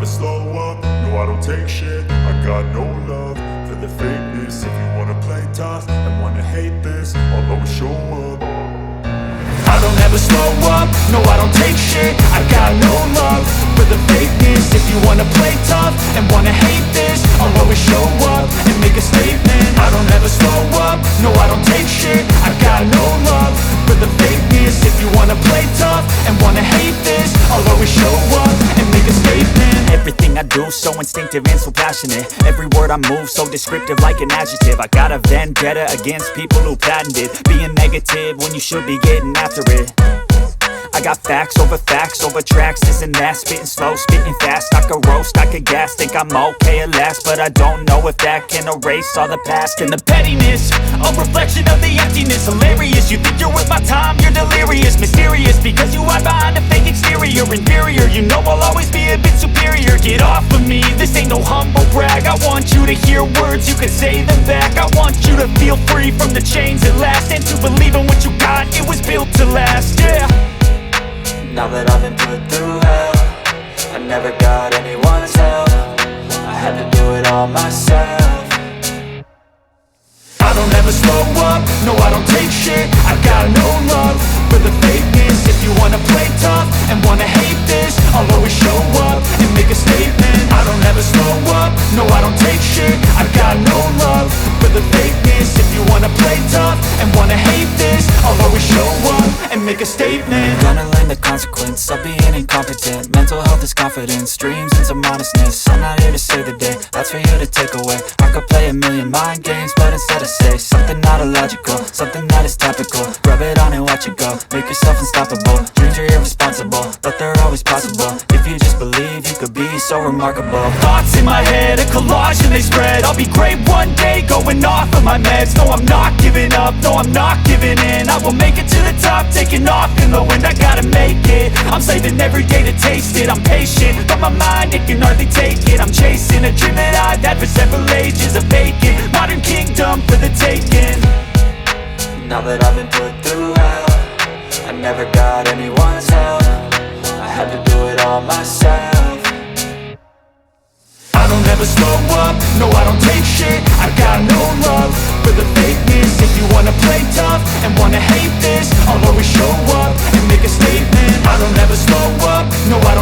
slow up, no I don't take shit. I got no love for the fakeness. If you wanna play tough and wanna hate this, I'll always show up. I don't ever slow up, no I don't take shit. I got no love for the fakeness. If you wanna play tough and wanna hate this, I'll always show up and make a statement. I don't ever slow up, no I don't take shit. I got no love for the fakeness. If you wanna play tough and wanna hate this, I'll always show up and make a statement. Everything I do so instinctive and so passionate. Every word I move so descriptive like an adjective. I got a vendetta against people who patented being negative when you should be getting after it. I got facts over tracks, this and that. Spitting slow, spitting fast, I could roast, I could gas. Think I'm okay at last, but I don't know if that can erase all the past. And the pettiness, a reflection of the emptiness. Hilarious, you think you're worth my time, you're delirious. Mysterious, because you hide behind a fake exterior. Inferior, you know I'll always be a bit superior. Get off of me, this ain't no humble brag. I want you to hear words, you can say them back. I want you to feel free from the chains at last, and to believe in what you got, it was built to last, yeah. Now that I've been put through hell, I never got anyone's help. I had to do it all myself. I don't ever slow up, no I don't take shit. I got no love for the fakeness. If you wanna play tough and wanna hate this, I'll always show up and make a statement. I don't ever slow up, no I don't take shit. I got no love for the fakeness. If you wanna play tough and wanna hate this, I'll always show up and make a statement. Gonna learn the consequence of being incompetent. Mental health is confidence, dreams and some honestness. I'm not here to save the day, that's for you to take away. I could play a million mind games, but instead I say something not illogical, something that is topical. Rub it on and watch it go, make yourself unstoppable. Dreams are irresponsible, but they're always possible. If you just believe, you could be so remarkable. Thoughts in my head, a collage and they spread. I'll be great one day, going off of my meds. No, I'm not giving up, no, I'm not giving in. I will make it to the top, taking off in the wind. I gotta make it, I'm saving every day to taste it. I'm patient, but my mind, it can hardly take it. I'm chasing a dream that I've had for several ages. A vacant, modern kingdom for the taking. Now that I've been put through hell, I never got anyone's help. I had to do it all myself. I don't ever slow up, no I don't take shit. I got no love for the fakeness. If you wanna play tough and wanna hate this, I'll always show up and make a statement. I don't ever slow up, no I